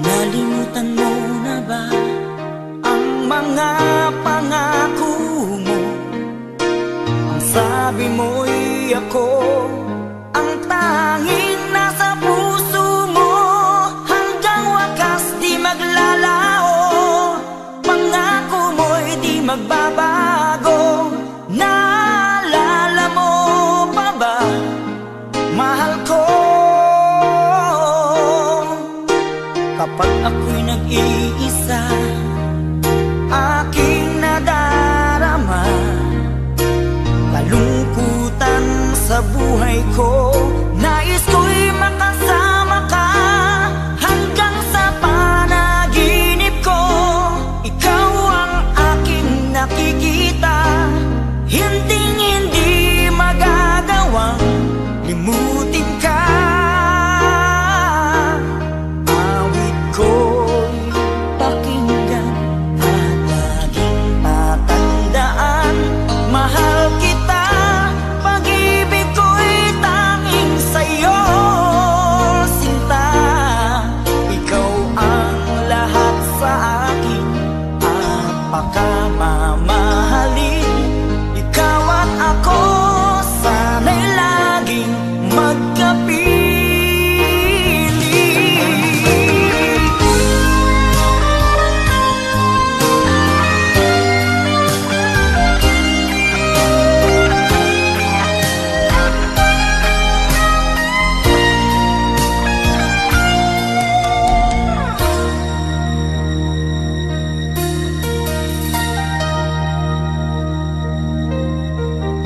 Nalimutan mo na ba ang mga pangako mo? Ang sabi mo'y ako ang tanging nasa puso mo. Hanggang wakas di maglalaho, pangako mo'y di magbabago. Naalala mo pa ba, mahal ko? Kapag ako'y nag-iisa, aking nadarama kalungkutan sa buhay ko. Nais ko'y makasama ka hanggang sa panaginip ko. Ikaw ang aking nakikita, hinding-hindi magagawang limutin ka. Awit ko'y pakinggan at laging tatandaan, mahal kita, pag-ibig ko'y tanging sa'yo, sinta. Ikaw ang lahat sa akin at pakamamahalin. Ikaw at ako, sana'y laging magkapiling.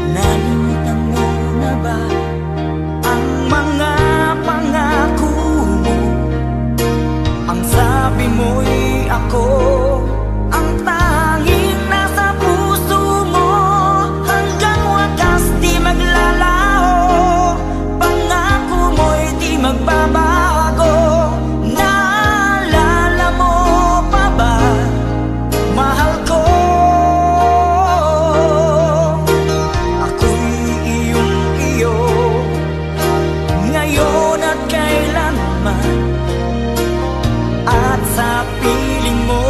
Nalimutan mo na ba ang mga pangako mo? Ang sabi mo'y ako ang tanging nasa puso mo. Hanggang wakas di maglalaho, pangako mo'y di magbabago. Naalala mo pa ba, mahal ko? Ako'y iyong-iyo ngayon at kailanman, at sa piling mo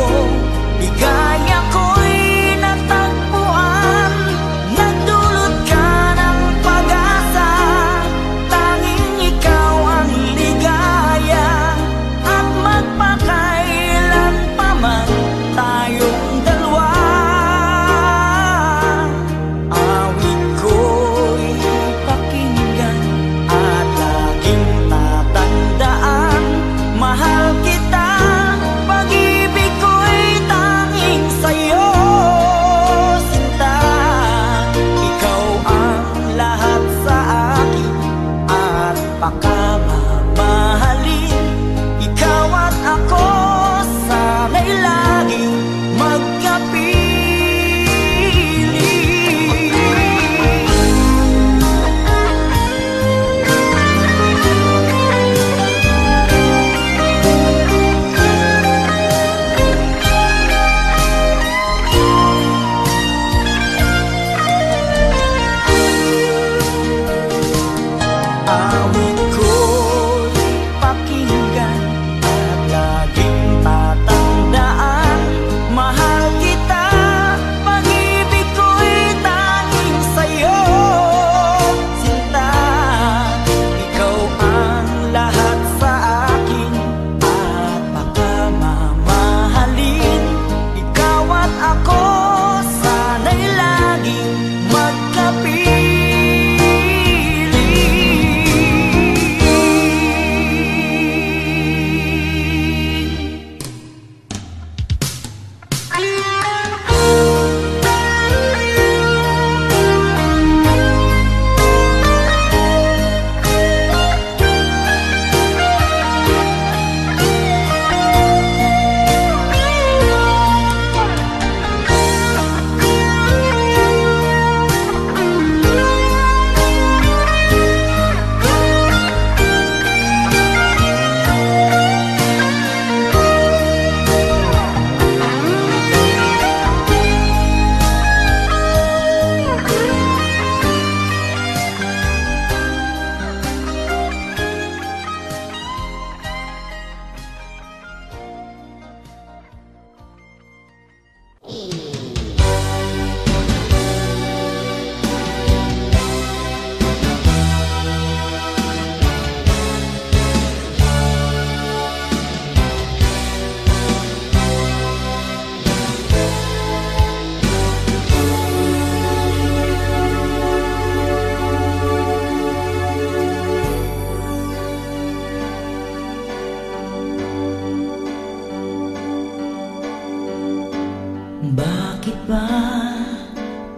Bakit ba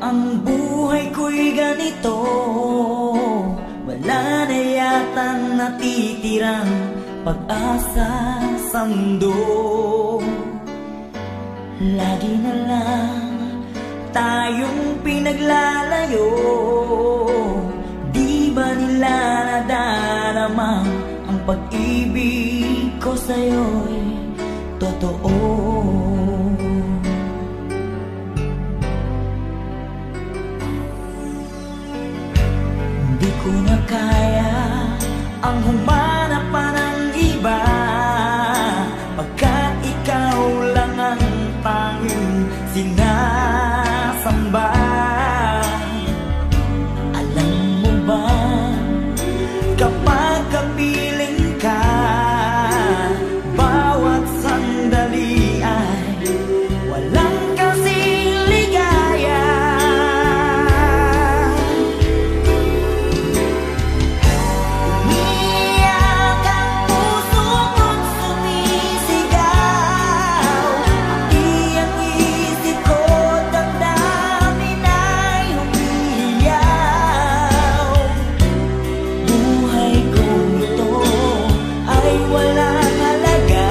ang buhay ko'y ganito? Wala na yatang natitirang pag-asa sa mundo. Lagi na lang tayong pinaglalayo. Di ba nila nadarama ang pag-ibig ko sa'yo'y totoo? Di ko na kaya ang humanap pa ng iba, pagkat ikaw lang ang tanging sinasamba. Alam mo ba, kapag kapiling ka, bawat sandali ay walang kasing ligaya. Umiyak ang puso ko't sumisigaw, pati ang isip ko, damdamin ay umiiyaw. Buhay kong ito ay walang halaga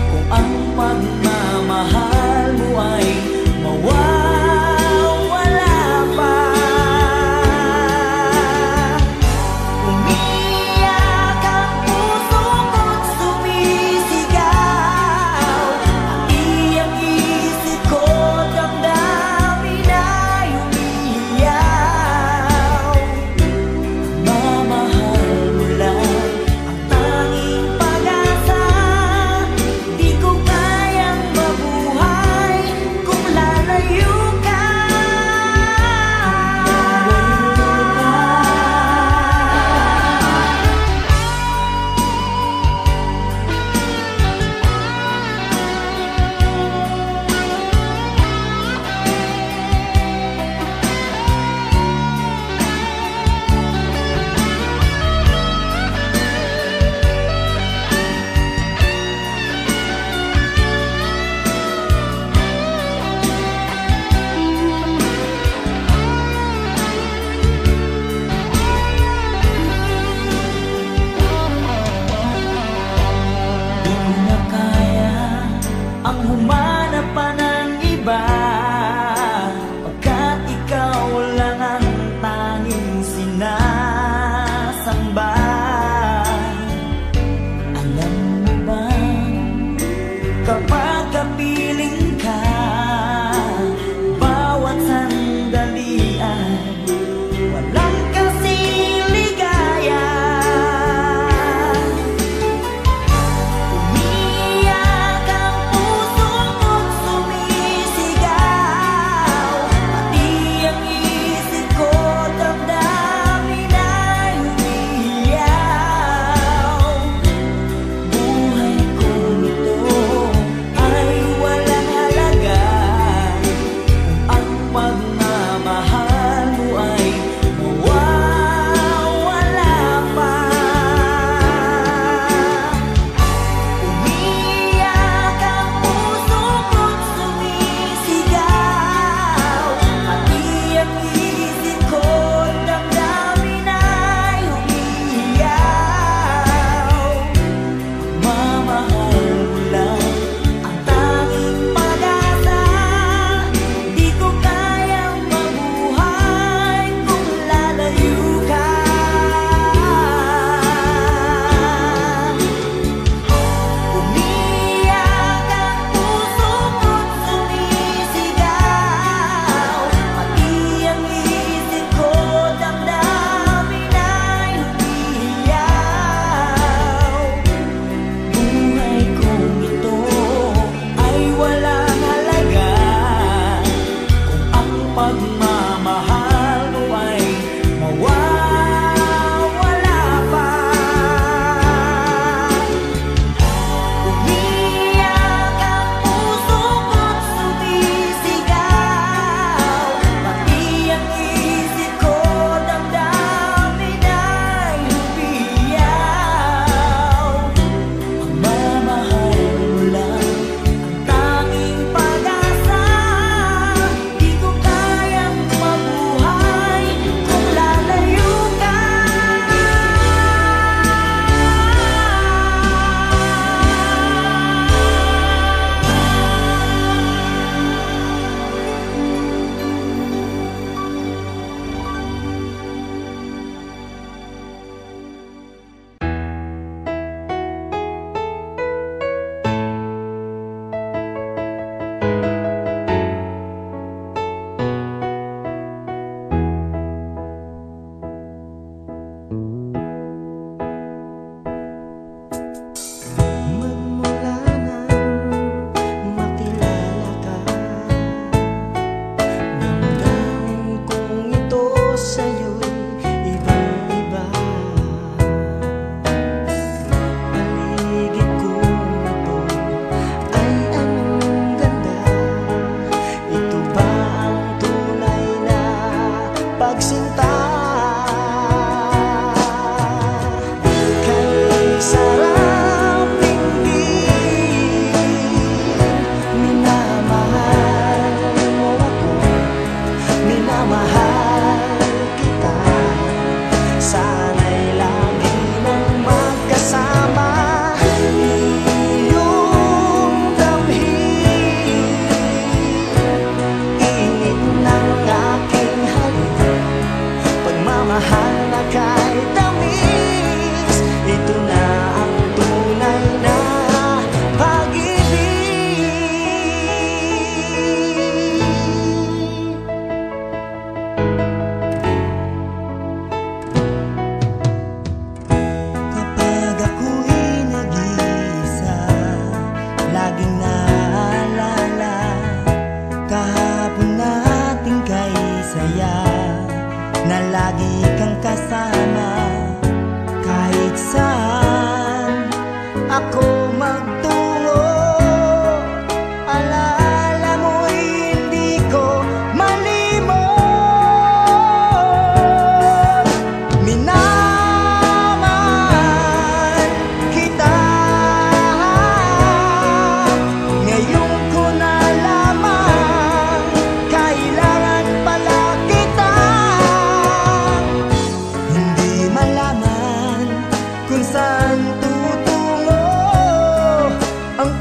kung ang pagmamahal mo ay mawawala pa. Umiyak ang puso ko't sumisigaw, pati ang isip ko, damdamin ay umiiyaw. Mamahal mo lang ang tanging pag-asa. Di ko kayang mabuhay kung lalayo ka. Di ko na kaya ang humanap pa ng iba, pagkat ikaw lang ang tanging sinasamba. Alam mo ba, kapag kapiling ka, bawat sandali ay walang kasing ligaya. Umiyak ang puso ko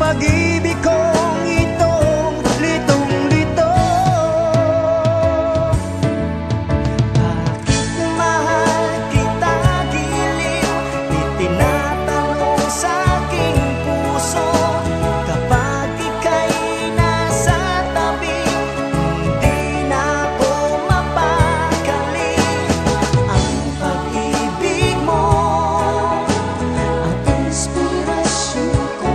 pag-ibig kong itong litong-lito. Bakit mahal kita giliw? Itinatanong sa aking puso. Kapag ika'y nasa tabi, hindi na ako mapakali. Ang pag-ibig mo ang inspirasyon ko,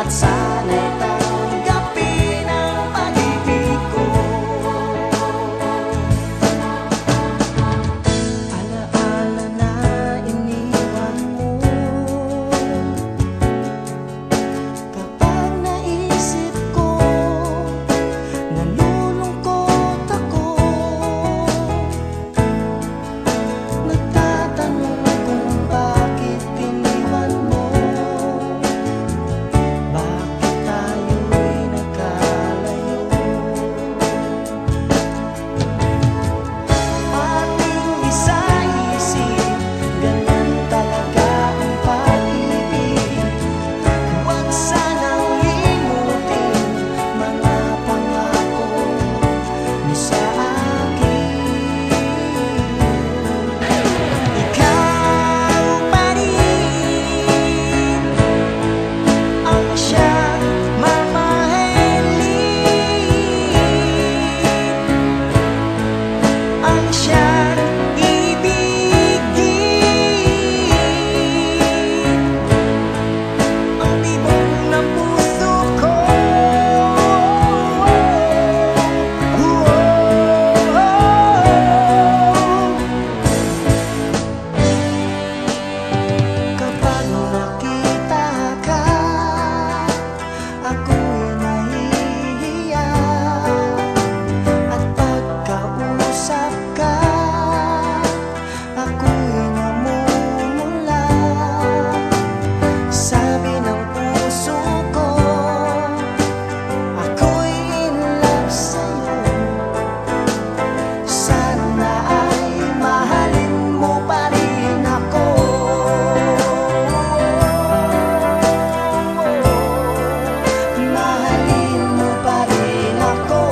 at sana'y tanggapin ang pag-ibig ko. Alaala na iniwan mo, kapag naisip ko, nalulungkot ako. Nagtatanong kung bakit iniwan mo, bakit tayo'y nagkalayo. Ating isa-isip, ganun talaga ang pag-ibig. Huwag sanang limutin mga pangako mo sa akin. Ikaw pa rin ang siyang mamahalin, ang siyang ibigin, ang tibok ng puso ko. Kapag nakita ka, ako'y nahihiya. At pagkausap ka, ako'y namumula. Sabi ng puso ko, ako'y in love sa'yo. Sana ay mahalin mo pa rin ako. Mahalin mo pa rin ako.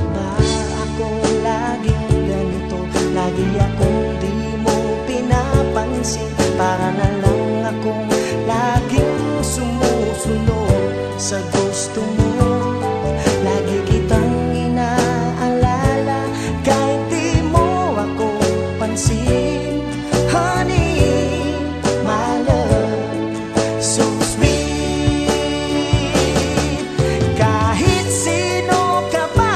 Bakit ba ako laging ganito? Lagi akong di mo pinapansin. Para na lang akong laging sumusunod sa gusto mo. Lagi kitang inaalala kahit di mo ako pansin. Honey, my love, so sweet. Kahit sino ka pa,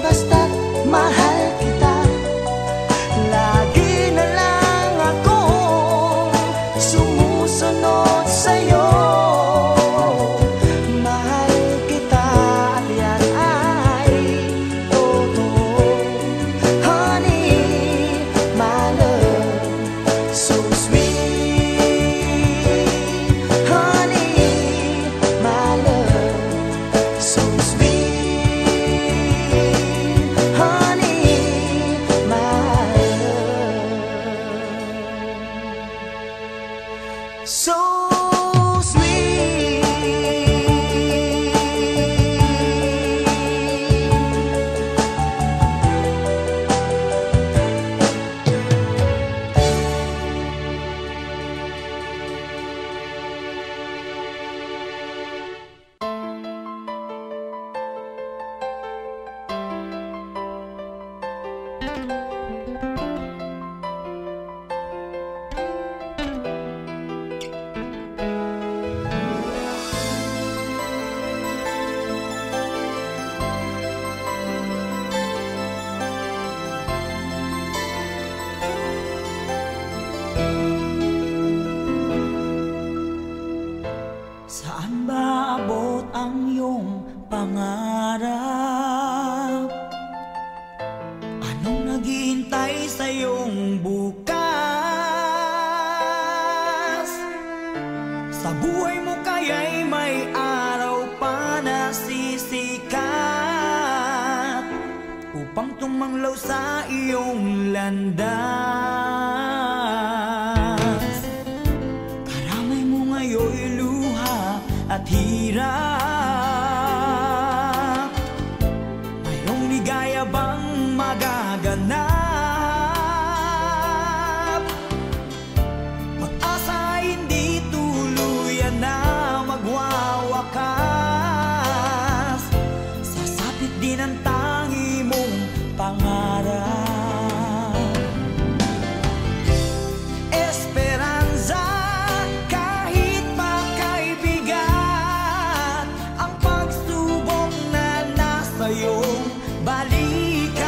basta't mahal kita. Lagi na lang akong sumusunod sa'yo. Mahal kita at yan ay totoo. Honey, my love, so sweet. Honey, my love, so sweet. Honey, my love, so sweet. Saan ba abot ang iyong pangarap? Anong naghihintay sa iyong bukas? Sa buhay mo kaya'y may araw pa na sisikat. landas. Karamay mo ngayon'y luha at hirap. Mayroong ligaya bang magaganap? Pag-asa hindi tuluyan na magwawakas. Sasapit din ang tangi mong pangarap. Esperanza, kahit makaibigan, ang pagsubok na nasa iyong balikat.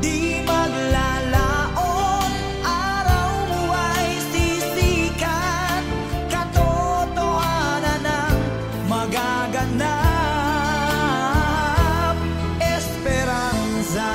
Di maglalaon, araw mo ay sisikat. Katotohanan ng magaganap. Esperanza.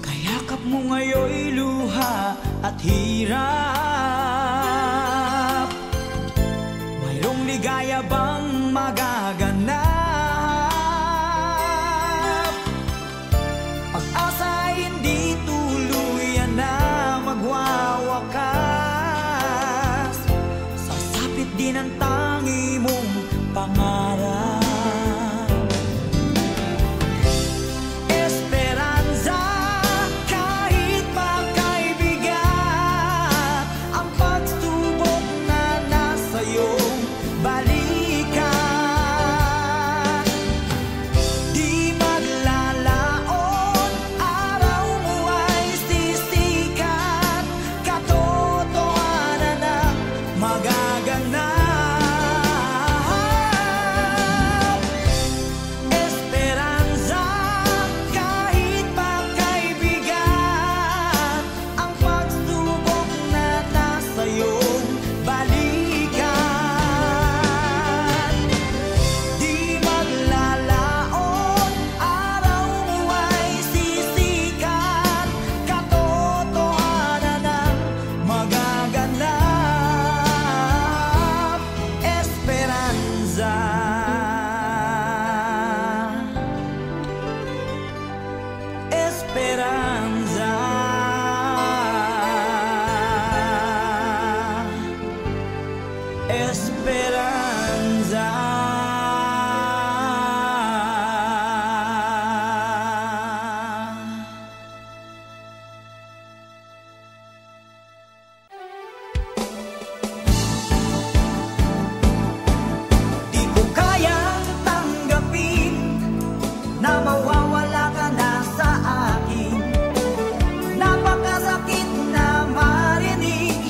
Kayakap mo ngayon'y luha at hirap. Mayroong ligaya bang magaganap? Pag-asa hindi tuluyan na magwawakas. Sasapit din ang tangi mong pangarap. Esperanza, kahit makaibigan, ang pagsubok na nasa iyong balikat. Di maglalaon, araw mo ay sisikat. Katotohanan ng magaganap. Esperanza, kahit makaibigan, ang pagsubok na nasa iyong balikat. Di maglalaon, araw mo ay sisikat. Katotohanan ng magaganap. Esperanza. Esperanza. Esperanza. Di ko kayang tanggapin na mawawala ka na sa akin. Napakasakit na marinig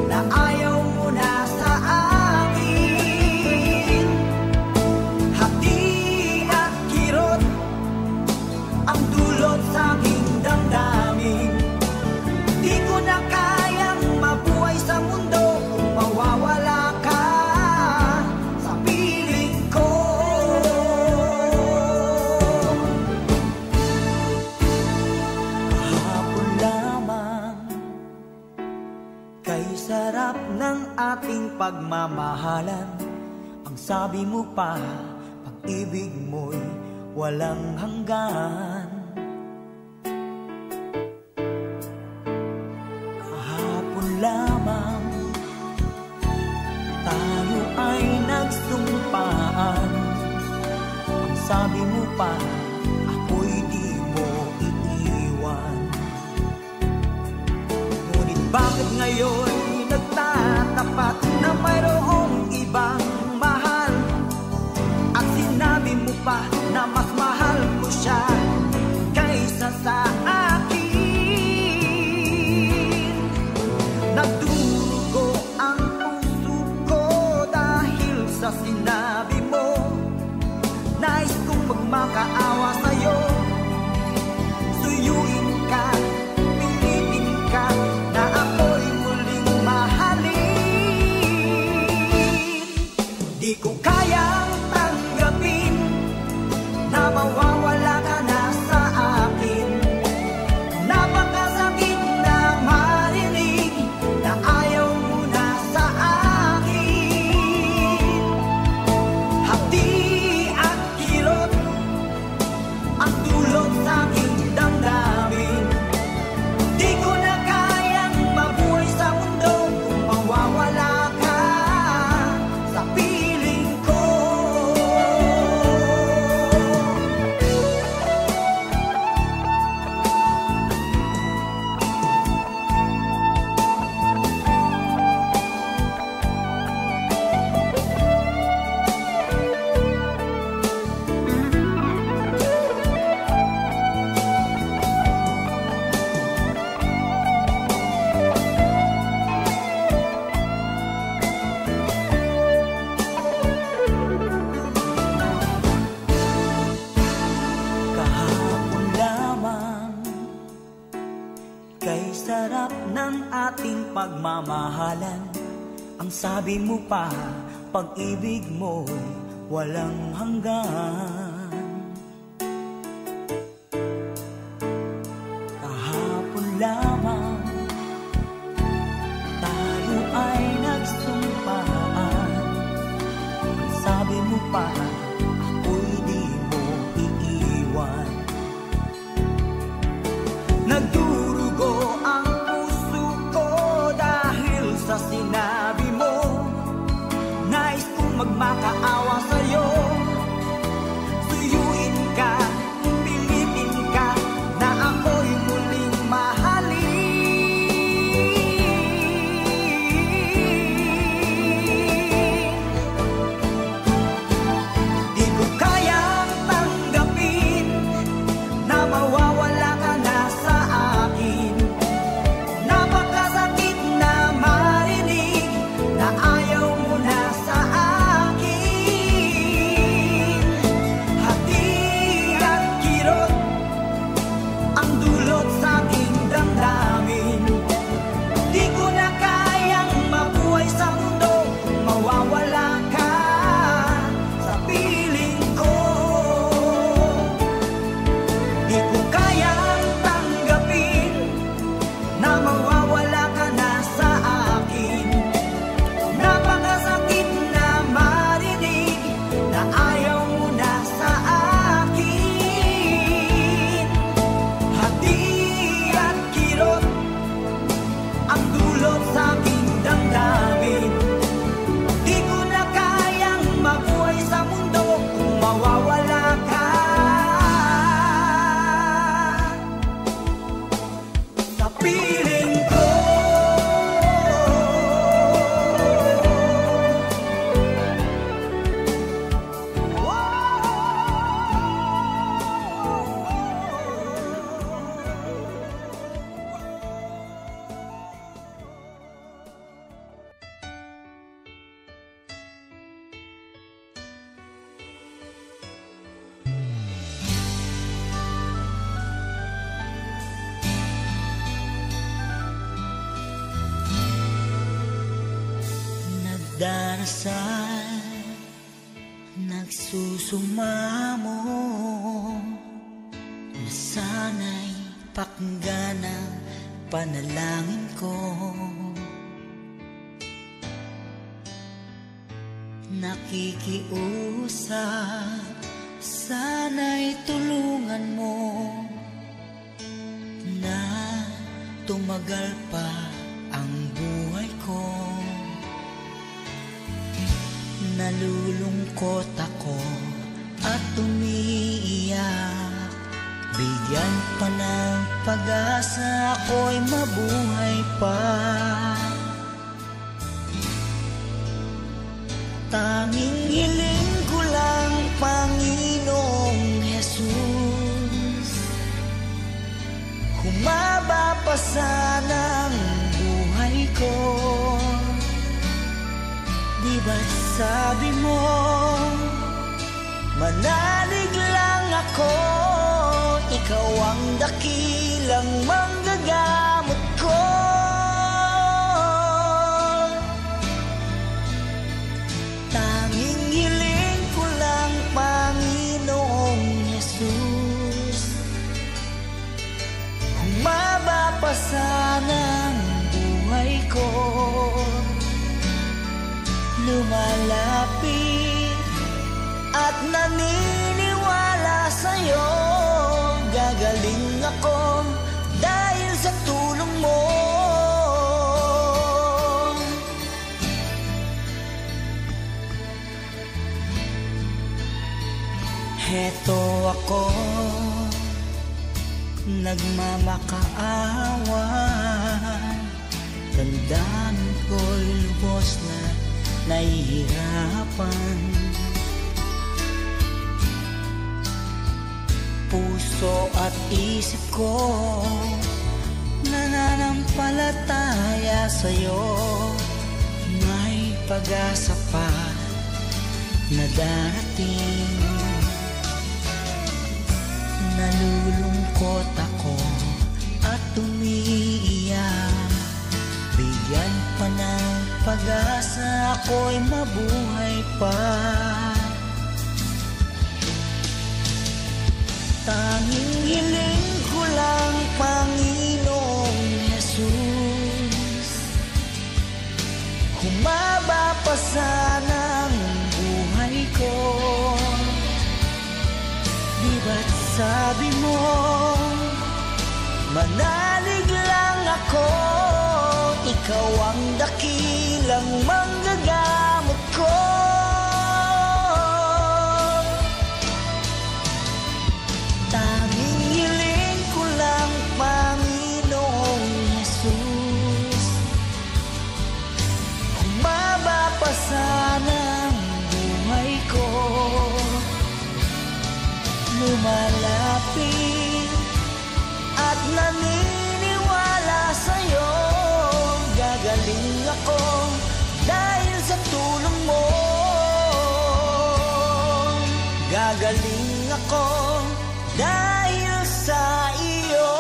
na ayaw mo na sa akin. Hati at kirot ang dulot sa aking damdamin. Di ko na kayang mabuhay sa mundo kung mawawala ka sa piling ko. Kahapon lamang, kay sarap ng ating pagmamahalan. Ang sabi mo pa, pag-ibig mo'y walang hanggan. Kahapon lamang, tayo ay nagsumpaan. Ang sabi mo pa, ako'y di mo iiwan. Ngunit bakit ngayon nagtatapat na mayroong ibang mahal? At sinabi mo pa na mas mahal mo siya kaysa sa akin. Nagdurugo ang puso ko dahil sa sinabi mo. Nais kong magmakaawa sa'yo. Suyuin ka, pilitin ka, na ako'y muling mahalin. Di ko kayang tanggapin na mawawala ka na sa akin. Napakasakit ng ating pagmamahalan. Ang sabi mo pa, pag-ibig mo'y walang hanggan. Kahapon lamang tayo ay nagsumpaan. Ang sabi mo pa, ako'y di mo iiwan. Nagdurugo ang puso ko dahil sa sinabi mo. Nais kong magmakaawa sa'yo. Suyuin ka, pilitin ka, na ako'y muling mahalin. Di ko kayang tanggapin na mawawala ka na sa akin. Napakasakit na marinig na ayaw mo na sa akin. Hati at kirot ang dulot sa aking damdamin. Di ko na kayang mabuhay sa mundo kung mawawala ka sa piling ko. Di ko kayang tanggapin na mawawala ka na sa akin. Napakasakit na marinig na ayaw mo na sa akin. Hati at kirot ang dulot sa aking damdamin. Di ko na kayang mabuhay sa mundo kung mawawala ka sa piling ko. Nagdarasal, nagsusumamo, na sana'y pakinggan ang panalangin ko. Nakikiusap, sana'y tulungan mo na tumagal pa ang buhay ko. Nalulungkot ako at umiiyak. Bigyan pa ng pag-asa, ako'y mabuhay pa. Tanging hiling ko lang, Panginoong Jesus, humaba pa sana ang buhay ko. Di ba't sabi mo, manalig lang ako, ikaw ang dakilang manggagamot ko. Tanging hiling ko lang, Panginoong Jesus, humaba pa sana ang buhay ko. Lumalapit at naniniwala sa'yo, gagaling ako dahil sa tulong mo. Heto ako, nagmamakaawan, damdamin ko'y lubos na nahihirapan. Puso at isip ko nananampalataya sa'yo. May pag-asa pa na darating. Nalulungkot ako at umiiyak. pag-asa ako'y mabuhay pa. Tanging hiling ko lang, Panginoong Jesus, humaba pa sana ang buhay ko. Di ba't sabi mo, manalig lang ako, ikaw ang dakilang manggagamot ko. Tanging hiling ko lang, Panginoong Jesus, humaba pa sana ang buhay ko. Lumalapit at naniniwala sa'yo, gagaling ako dahil sa tulong mo. Gagaling ako dahil sa iyo.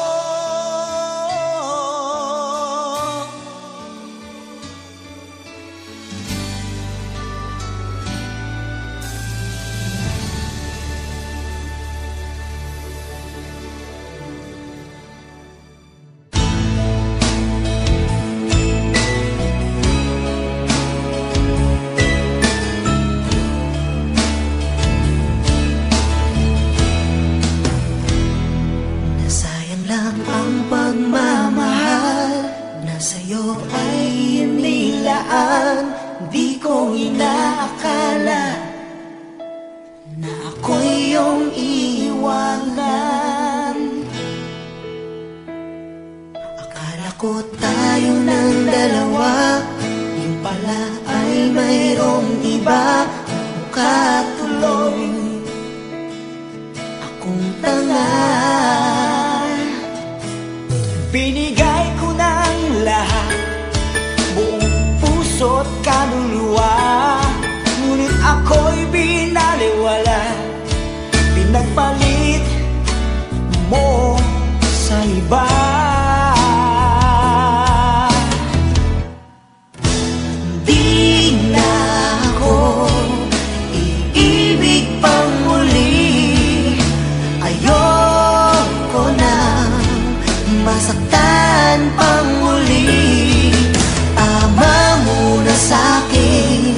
Ang pagmamahal na sa'yo ay inilaan. Di ko inaakala na ako'y iyong iiwanan. Akala ko tayo ng dalawa, yung pala ay mayroong iba. Mukha tuloy akong tanga. Binigay ko ng lahat, buong puso't kaluluwa, ngunit ako'y binaliwala. Pinagpalit mo sa iba. Di na ako iibig pang muli. Ayoko na masaktan pang muli. Tama muna sa'kin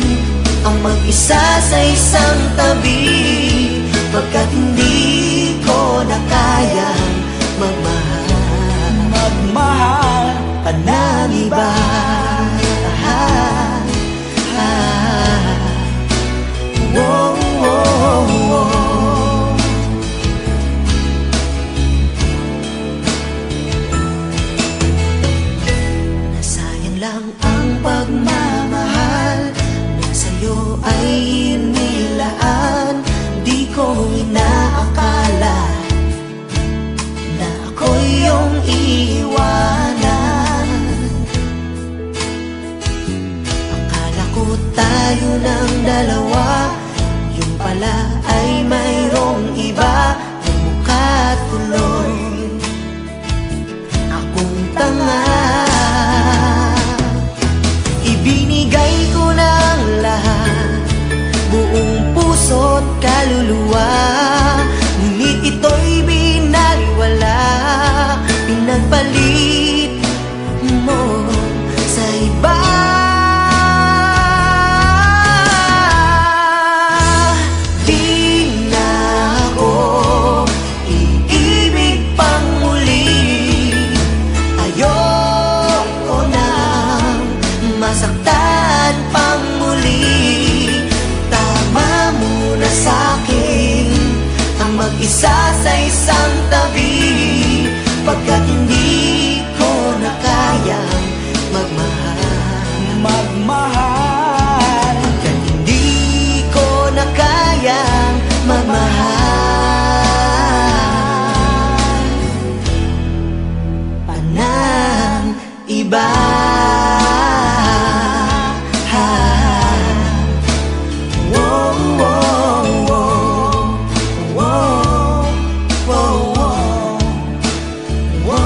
ang mag-isa sa isang tabi, pagkat hindi ko na kayang magmahal ka ng iba. Whoa, whoa, whoa. Nasayang lang ang pagmamahal na sa'yo ay inilaan. Di ko inaakala na ako'y iyong iiwanan. Akala ko tayo ng dalawa, yung pala ay mayroong iba. Ang mukha tuloy akong tanga. Ibinigay ko ng lahat, buong puso't kaluluwa, ngunit ito'y binaliwala. Pinagpalit mo sa iba. Di na ako iibig pang muli. Ayoko na masaktan pang muli. Tama muna sa'kin ang mag-isa sa isang tabi, pagkat hindi ko na kayang magmahal. Pagkat hindi ko na kayang magmahal pa ng iba. Whoa,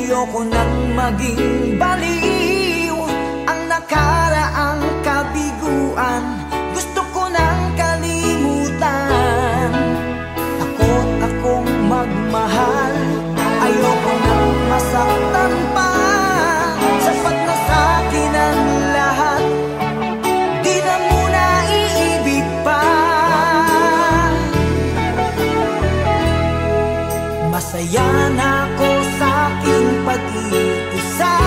Ayoko nang maging baliw ang nakaraang kabiguan. Gusto ko nang kalimutan. Takot akong magmahal. Ayoko nang masaktan pa. Sapat na sa'kin ang lahat. Di na muna iibig pa. Masaya na ako sa aking pag-iisa.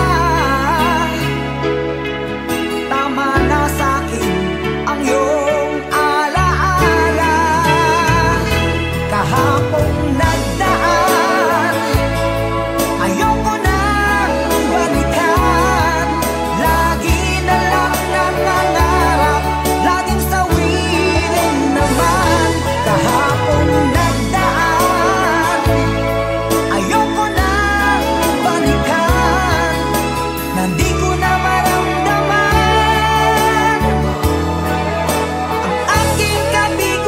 Tama na sa'kin ang iyong alaala. Kahapong nagdaan, ayoko nang balikan. Lagi na lang nangangarap, laging sawirin naman. Kahapong nagdaan, ayoko nang balikan. Nandi ko na maramdaman ang aking kabiguan.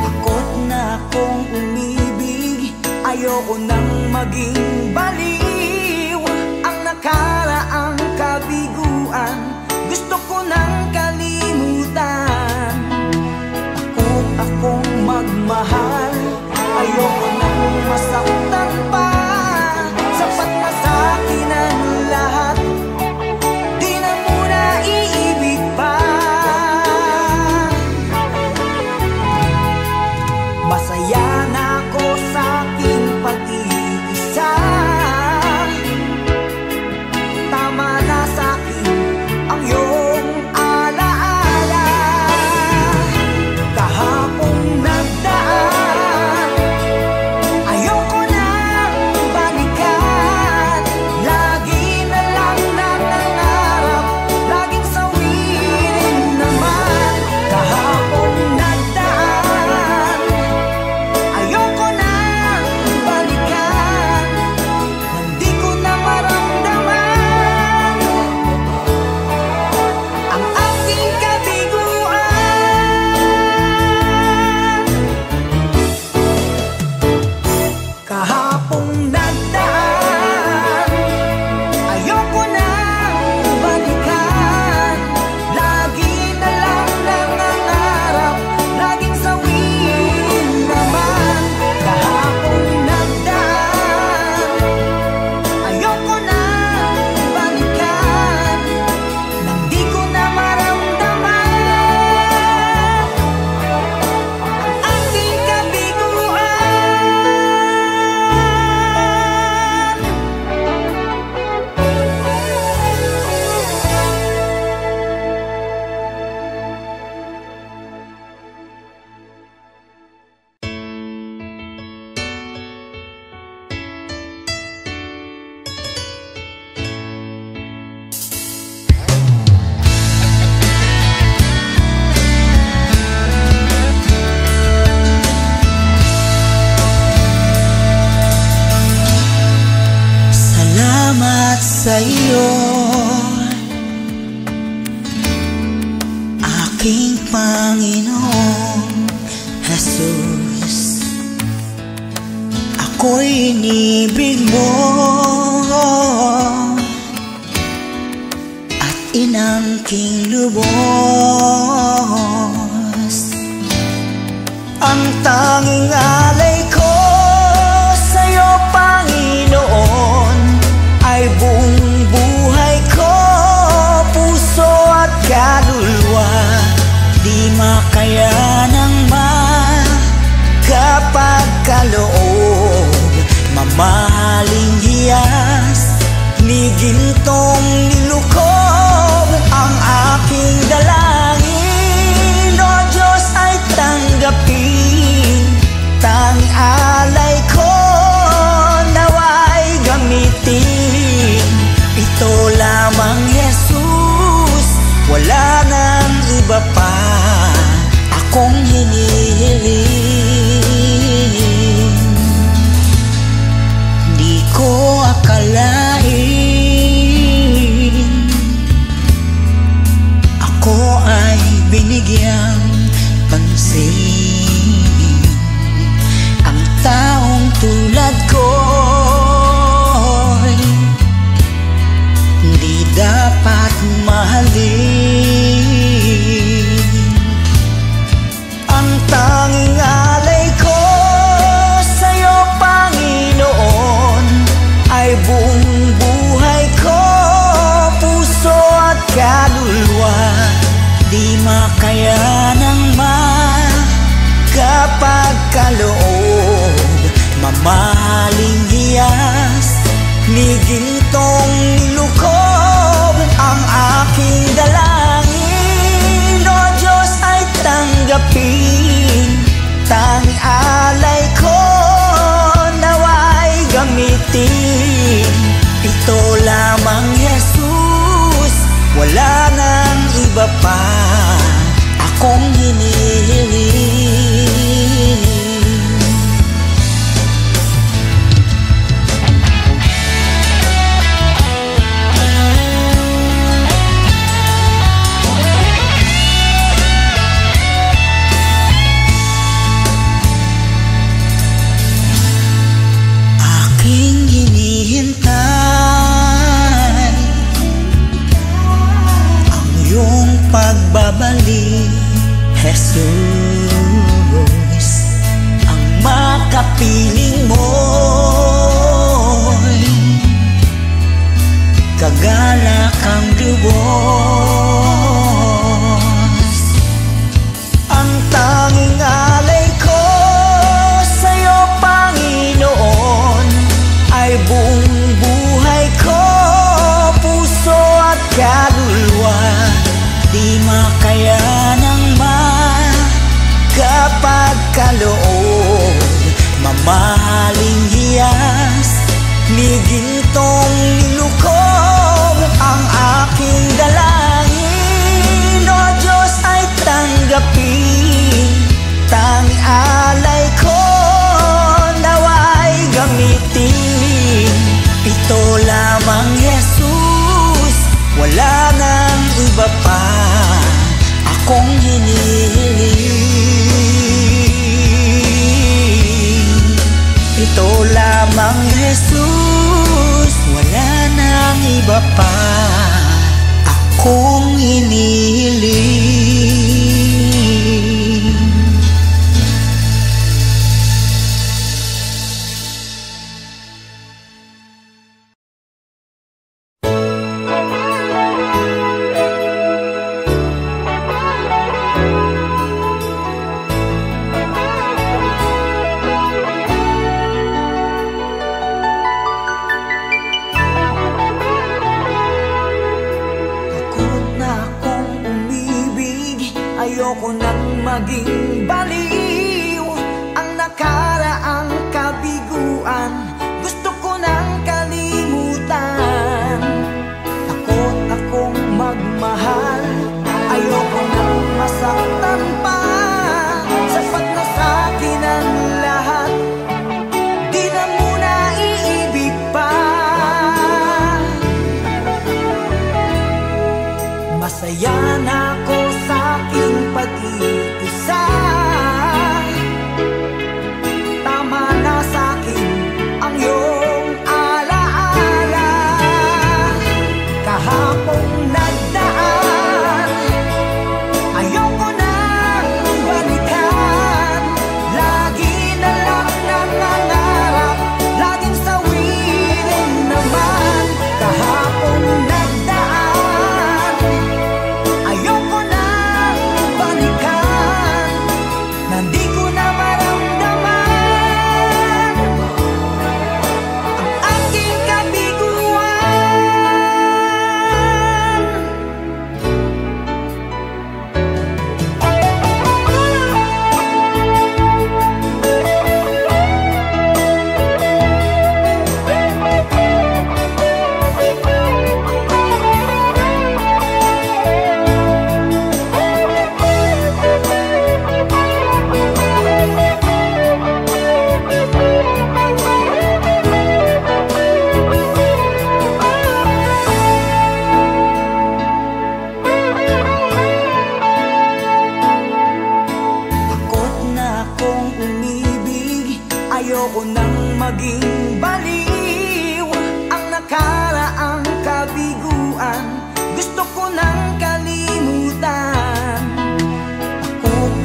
Takot na akong umibig. Ayoko nang maging baliw ang nakaraang kabiguan. Gusto ko nang kalimutan. Takot akong magmahal. Ayoko nang masaktan pa. Sapat na sa'kin ang lahat. Di na muna iibig pa. Masaya na ako sa aking pag-iisa. Tama na sa'kin ang iyong alaala. Kahapong nagdaan, ayoko nang balikan. Lagi na lang nangangarap, laging sawirin naman. Kahapong nagdaan, ayoko nang balikan. Hindi ko na maramdaman ang aking kabiguan. Kahapong nagdaan, ayoko nang balikan. Lagi na lang nangangarap, laging sawirin naman. Kahapong nagdaan, ayoko nang balikan. Nang di ko na maramdaman ang aking kabiguan. Salamat sa iyo, aking Panginoong Jesus. Ako'y inibig mo at inangking lubos. Ang tanging alay ko sa'yo, Panginoon, ay buong buhay ko, puso at kaluluwa. Di makaya ng magkapagkaloob, mamahaling hiyas ni gintong nilukob. Ang aking dalangin, O Diyos, wala nang iba pa akong hinihiling. Di ko akalain ako ay binigyang pansin. Ang taong tulad ko'y di dapat mahalin. Ang tanging alay ko sa'yo, Panginoon, ay buong buhay ko, puso at kaluluwa. Di makayanang magkapagkaloob, mamahaling hiyas ni gintong nilukob. Ang aking dalangin, O Diyos, ay tanggapin. Tanging alay ko nawa'y gamitin. Ito lamang, Jesus, wala nang iba pa akong hinihiling. Aking hinihintay ang iyong pagbabalik, Jesus. Ang makapiling mo'y kagalakang lubos. Ang tanging alay ko sa'yo, Panginoon, ay buong buhay ko, puso at kaluluwa. Di makayanang magkapagkaloob, mamahaling hiyas ni gintong nilukob. Ang aking dalangin, O Diyos, ay tanggapin. Tanging alay ko nawa'y gamitin. Ito lamang, Jesus, wala nang iba pa akong hinihiling. Ito lamang, Jesus, wala nang iba pa akong hinihiling. Ayoko nang maging baliw, ang nakaraang kabiguan gusto ko nang kalimutan. Takot akong magmahal, ayoko nang masaktan pa. Sapat na sa'kin ang lahat, di na muna iibig pa. Masaya na ako sa aking pag-iisa. Tama na sa'kin ang iyong alaala. Kahapong nagdaan, ayoko nang balikan. Lagi na lang nangangarap, laging sawirin naman. Kahapong nagdaan, ayoko nang balikan. Ayoko nang maging baliw ang nakaraang kabiguan. Gusto ko nang kalimutan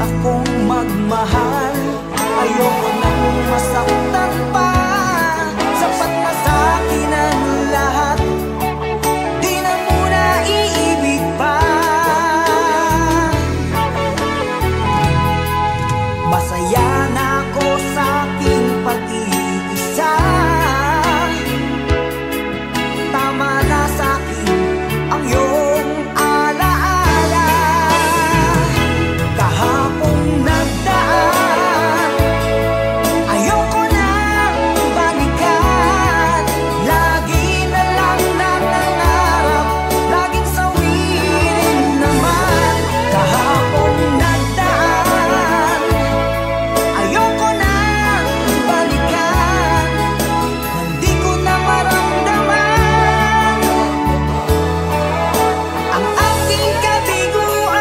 akong magmahal. Ayoko nang masaktan pa. Sapat na sa'kin ang lahat. Di na muna iibig pa. Masaya na ako sa aking pag-iisa. Tama na sa'kin ang iyong alaala. Kahapong nagdaan, ayoko nang balikan. Lagi na lang nangangarap, laging sawirin naman. Kahapong nagdaan, ayoko nang balikan. Hindi ko na maramdaman ang aking kabiguan.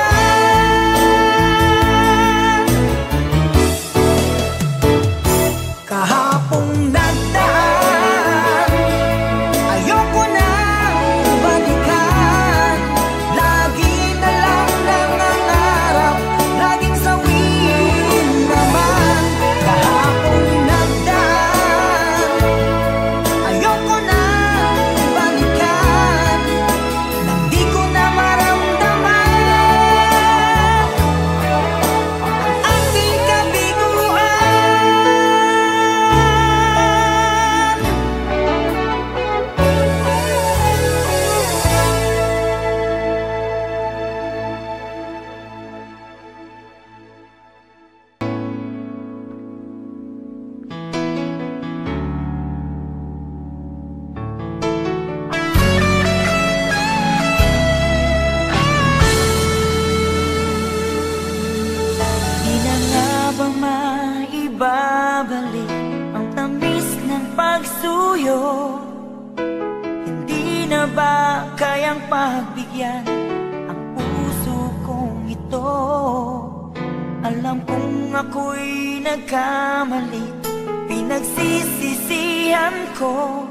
Kahapong nagdaan, ayoko nang balikan. Lagi na lang nangangarap, laging sawirin naman. Kahapong nagdaan, ayoko nang balikan. Nang di ko na maramdaman ang aking kabiguan. Di na nga ba maibabalik ang tamis ng pagsuyo? Hindi na ba kayang pagbigyan ang puso kong ito? Alam kong ako'y nagkamali, pinagsisisihan ko.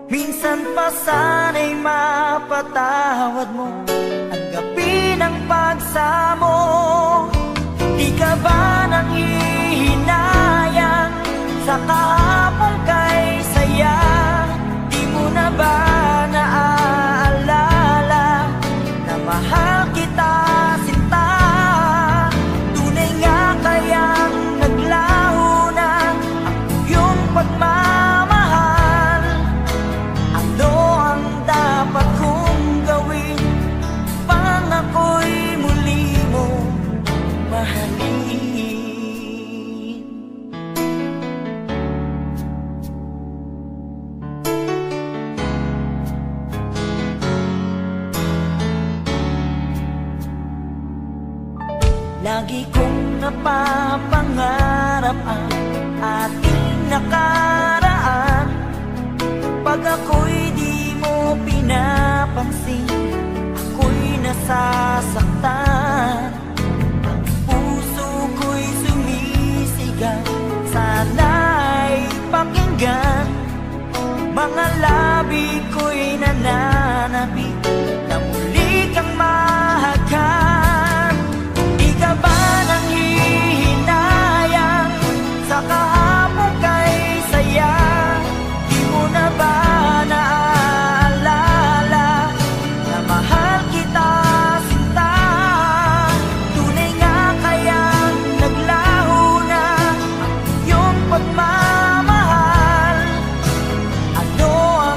Minsan pa sana'y mapatawad mo ang gabi ng pagsamo. Di ka ba nanghihinayang sa kahapong kay saya? Di mo na ba naaalala na mahal kita, sinta? Tunay nga kayang naglaho na ang iyong pagmamahal? Ano ang dapat kong gawin pang ako'y muli mo mahalin? Lagi kong napapangarap ang ating nakaraan. Pag ako'y di mo pinapansin, ako'y nasasaktan. Ang puso ko'y sumisigaw, sana'y pakinggan. Mga labi ko'y nananabik na muli kang mahagan. Di ka ba nanghihinayang sa kahapong kay saya? Di mo na ba naaalala na mahal kita, sinta? Tunay nga kayang naglaho na ang iyong pagmamahal? Ano ang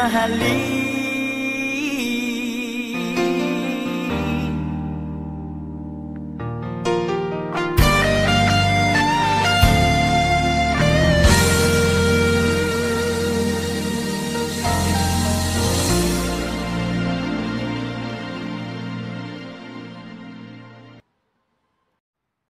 mahalin.